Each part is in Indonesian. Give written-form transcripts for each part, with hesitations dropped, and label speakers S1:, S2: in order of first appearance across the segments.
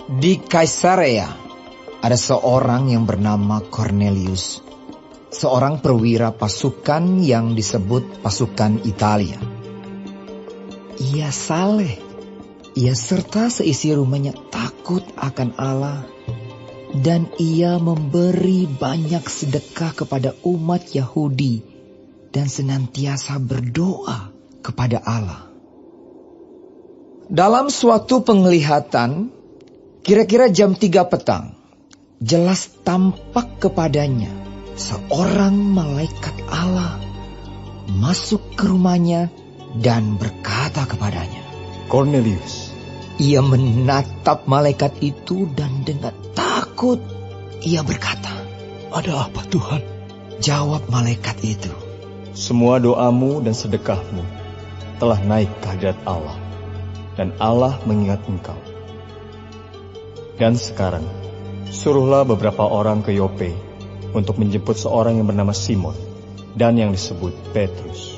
S1: Di Kaisarea ada seorang yang bernama Cornelius, seorang perwira pasukan yang disebut pasukan Italia. Ia saleh, ia serta seisi rumahnya takut akan Allah, dan ia memberi banyak sedekah kepada umat Yahudi dan senantiasa berdoa kepada Allah. Dalam suatu penglihatan, kira-kira jam 3 petang, jelas tampak kepadanya seorang malaikat Allah masuk ke rumahnya dan berkata kepadanya,
S2: Cornelius.
S1: Ia menatap malaikat itu dan dengan takut ia berkata,
S3: Ada apa Tuhan?
S1: Jawab malaikat itu,
S2: Semua doamu dan sedekahmu telah naik ke hadirat Allah, dan Allah mengingat engkau. Dan sekarang, suruhlah beberapa orang ke Yope untuk menjemput seorang yang bernama Simon dan yang disebut Petrus.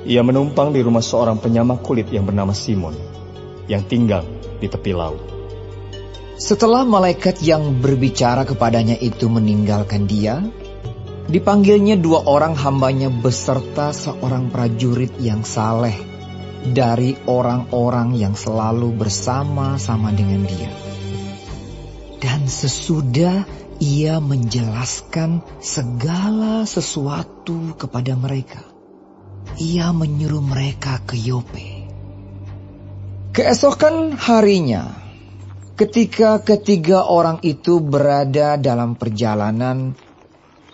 S2: Ia menumpang di rumah seorang penyamak kulit yang bernama Simon, yang tinggal di tepi laut.
S1: Setelah malaikat yang berbicara kepadanya itu meninggalkan dia, dipanggilnya 2 orang hambanya beserta seorang prajurit yang saleh dari orang-orang yang selalu bersama-sama dengan dia. Dan sesudah ia menjelaskan segala sesuatu kepada mereka, ia menyuruh mereka ke Yope. Keesokan harinya, ketika ketiga orang itu berada dalam perjalanan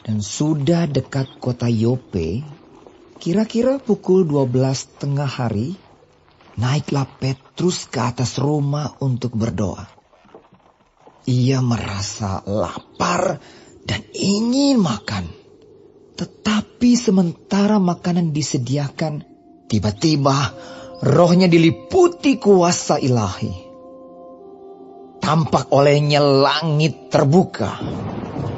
S1: dan sudah dekat kota Yope, kira-kira pukul 12 tengah hari, naiklah Petrus ke atas rumah untuk berdoa. Ia merasa lapar dan ingin makan. Tetapi sementara makanan disediakan, tiba-tiba rohnya diliputi kuasa ilahi. Tampak olehnya langit terbuka,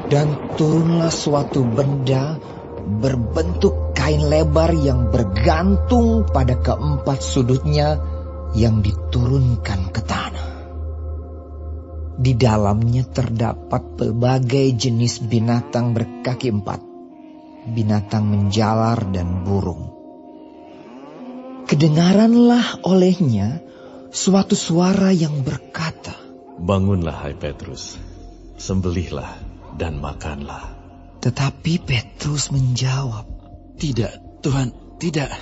S1: dan turunlah suatu benda berbentuk kain lebar yang bergantung pada keempat sudutnya yang diturunkan ke tanah. Di dalamnya terdapat berbagai jenis binatang berkaki 4, binatang menjalar dan burung. Kedengaranlah olehnya suatu suara yang berkata,
S3: Bangunlah hai Petrus, sembelihlah dan makanlah.
S1: Tetapi Petrus menjawab,
S4: Tidak, Tuhan, tidak.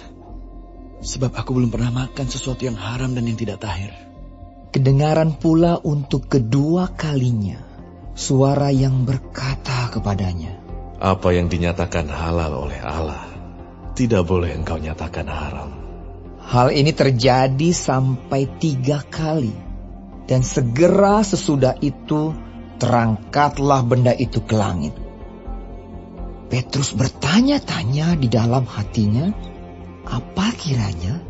S4: Sebab aku belum pernah makan sesuatu yang haram dan yang tidak tahir.
S1: Kedengaran pula untuk kedua kalinya suara yang berkata kepadanya,
S3: Apa yang dinyatakan halal oleh Allah, tidak boleh engkau nyatakan haram.
S1: Hal ini terjadi sampai 3 kali, dan segera sesudah itu terangkatlah benda itu ke langit. Petrus bertanya-tanya di dalam hatinya, apa kiranya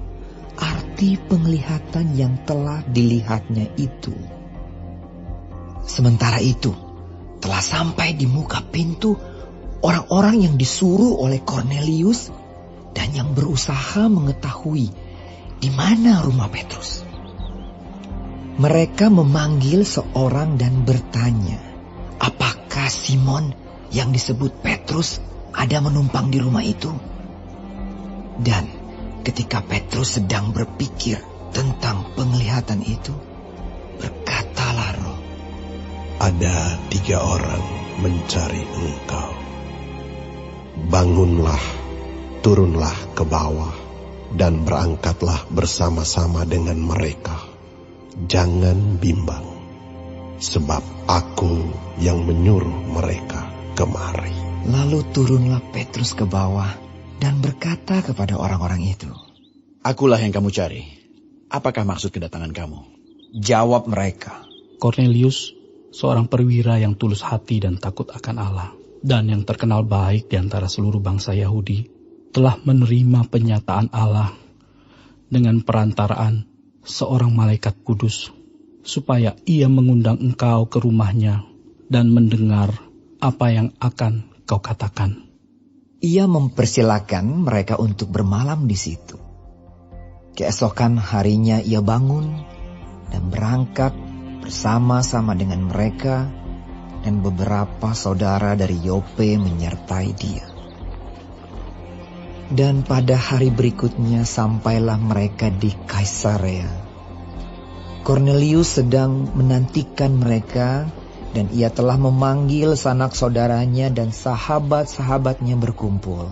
S1: arti penglihatan yang telah dilihatnya itu. Sementara itu, telah sampai di muka pintu orang-orang yang disuruh oleh Cornelius dan yang berusaha mengetahui di mana rumah Petrus. Mereka memanggil seorang dan bertanya, apakah Simon yang disebut Petrus ada menumpang di rumah itu? Dan ketika Petrus sedang berpikir tentang penglihatan itu, berkatalah roh,
S5: Ada 3 orang mencari engkau. Bangunlah, turunlah ke bawah, dan berangkatlah bersama-sama dengan mereka. Jangan bimbang, sebab aku yang menyuruh mereka kemari.
S1: Lalu turunlah Petrus ke bawah dan berkata kepada orang-orang itu,
S4: Akulah yang kamu cari. Apakah maksud kedatangan kamu?
S1: Jawab mereka,
S6: Cornelius, seorang perwira yang tulus hati dan takut akan Allah, dan yang terkenal baik di antara seluruh bangsa Yahudi, telah menerima penyataan Allah dengan perantaraan seorang malaikat kudus, supaya ia mengundang engkau ke rumahnya dan mendengar apa yang akan kau katakan.
S1: Ia mempersilakan mereka untuk bermalam di situ. Keesokan harinya ia bangun dan berangkat bersama-sama dengan mereka, dan beberapa saudara dari Yope menyertai dia. Dan pada hari berikutnya sampailah mereka di Kaisarea. Kornelius sedang menantikan mereka, dan ia telah memanggil sanak saudaranya dan sahabat-sahabatnya berkumpul.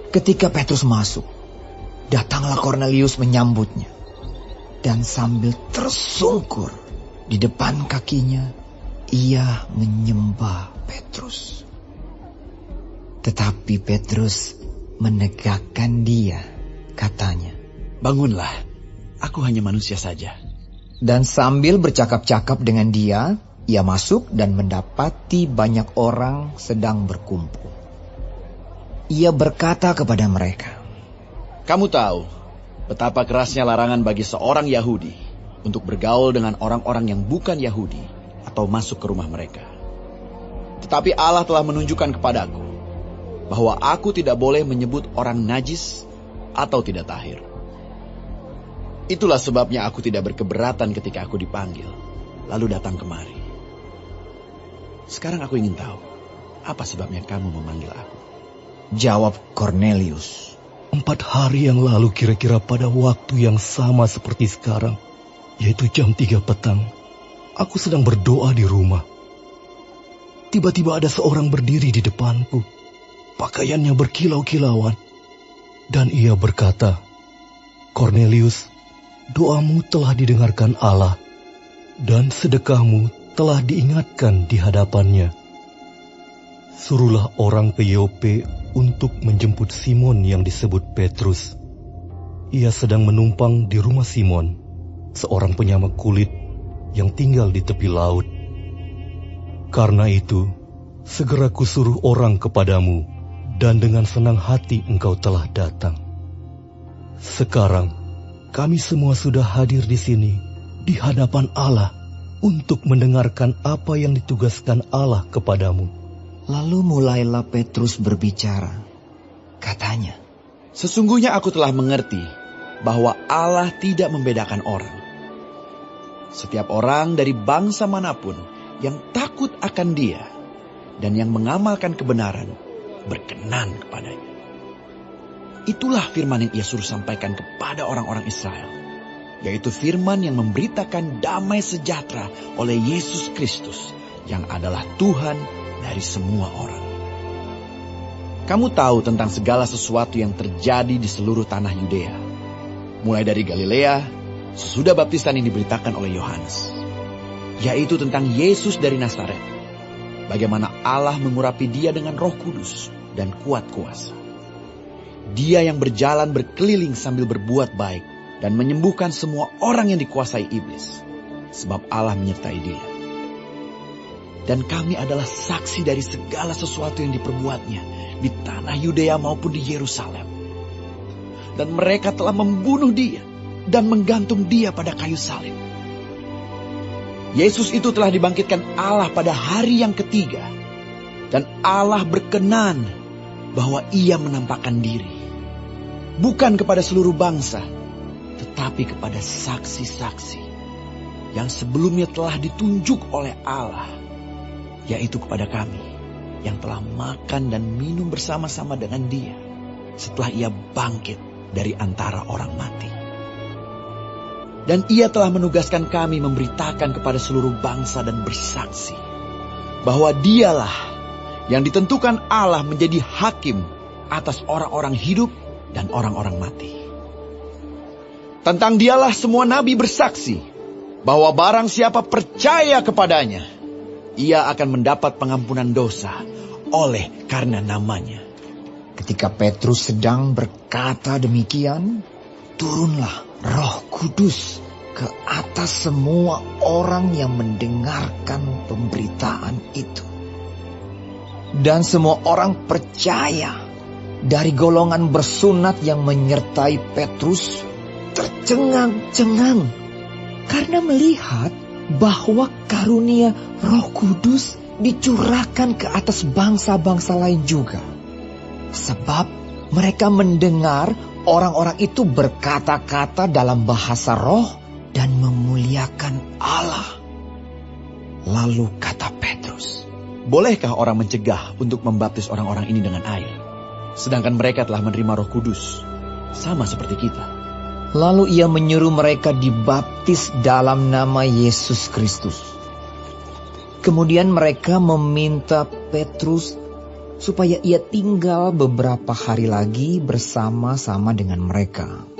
S1: Ketika Petrus masuk, datanglah Kornelius menyambutnya. Dan sambil tersungkur di depan kakinya, ia menyembah Petrus. Tetapi Petrus menegakkan dia, katanya,
S4: "Bangunlah, aku hanya manusia saja."
S1: Dan sambil bercakap-cakap dengan dia, ia masuk dan mendapati banyak orang sedang berkumpul. Ia berkata kepada mereka,
S4: "Kamu tahu betapa kerasnya larangan bagi seorang Yahudi untuk bergaul dengan orang-orang yang bukan Yahudi atau masuk ke rumah mereka. Tetapi Allah telah menunjukkan kepadaku bahwa aku tidak boleh menyebut orang najis atau tidak tahir. Itulah sebabnya aku tidak berkeberatan ketika aku dipanggil, lalu datang kemari. Sekarang aku ingin tahu, apa sebabnya kamu memanggil aku?"
S1: Jawab Kornelius,
S7: 4 hari yang lalu kira-kira pada waktu yang sama seperti sekarang, yaitu jam 3 petang, aku sedang berdoa di rumah. Tiba-tiba ada seorang berdiri di depanku, pakaiannya berkilau-kilauan, dan ia berkata, "Kornelius, doamu telah didengarkan Allah, dan sedekahmu telah diingatkan di hadapannya. Suruhlah orang ke Yope untuk menjemput Simon yang disebut Petrus. Ia sedang menumpang di rumah Simon, seorang penyamak kulit yang tinggal di tepi laut. Karena itu, segera kusuruh orang kepadamu, dan dengan senang hati engkau telah datang. Sekarang, kami semua sudah hadir di sini, di hadapan Allah, untuk mendengarkan apa yang ditugaskan Allah kepadamu."
S1: Lalu mulailah Petrus berbicara. Katanya,
S4: "Sesungguhnya aku telah mengerti bahwa Allah tidak membedakan orang. Setiap orang dari bangsa manapun yang takut akan Dia dan yang mengamalkan kebenaran berkenan kepadanya. Itulah firman yang Ia suruh sampaikan kepada orang-orang Israel, yaitu firman yang memberitakan damai sejahtera oleh Yesus Kristus yang adalah Tuhan dari semua orang. Kamu tahu tentang segala sesuatu yang terjadi di seluruh tanah Yudea, mulai dari Galilea sesudah baptisan yang diberitakan oleh Yohanes, yaitu tentang Yesus dari Nazaret, bagaimana Allah mengurapi Dia dengan Roh Kudus dan kuat kuasa. Dia yang berjalan berkeliling sambil berbuat baik dan menyembuhkan semua orang yang dikuasai iblis, sebab Allah menyertai Dia. Dan kami adalah saksi dari segala sesuatu yang diperbuatnya di tanah Yudea maupun di Yerusalem. Dan mereka telah membunuh Dia dan menggantung Dia pada kayu salib. Yesus itu telah dibangkitkan Allah pada hari yang ketiga, dan Allah berkenan bahwa Ia menampakkan diri, bukan kepada seluruh bangsa, tetapi kepada saksi-saksi yang sebelumnya telah ditunjuk oleh Allah, yaitu kepada kami yang telah makan dan minum bersama-sama dengan Dia setelah Ia bangkit dari antara orang mati. Dan Ia telah menugaskan kami memberitakan kepada seluruh bangsa dan bersaksi bahwa Dialah yang ditentukan Allah menjadi hakim atas orang-orang hidup dan orang-orang mati. Tentang Dialah semua nabi bersaksi bahwa barang siapa percaya kepadanya, ia akan mendapat pengampunan dosa oleh karena namanya."
S1: Ketika Petrus sedang berkata demikian, turunlah Roh Kudus ke atas semua orang yang mendengarkan pemberitaan itu. Dan semua orang percaya. Dari golongan bersunat yang menyertai Petrus tercengang-cengang karena melihat bahwa karunia Roh Kudus dicurahkan ke atas bangsa-bangsa lain juga. Sebab mereka mendengar orang-orang itu berkata-kata dalam bahasa roh dan memuliakan memuliakan Allah. Lalu kata Petrus,
S4: Bolehkah orang mencegah untuk membaptis orang-orang ini dengan air? Sedangkan mereka telah menerima Roh Kudus, sama seperti kita.
S1: lalu ia menyuruh mereka dibaptis dalam nama Yesus Kristus. Kemudian mereka meminta Petrus supaya ia tinggal beberapa hari lagi bersama-sama dengan mereka.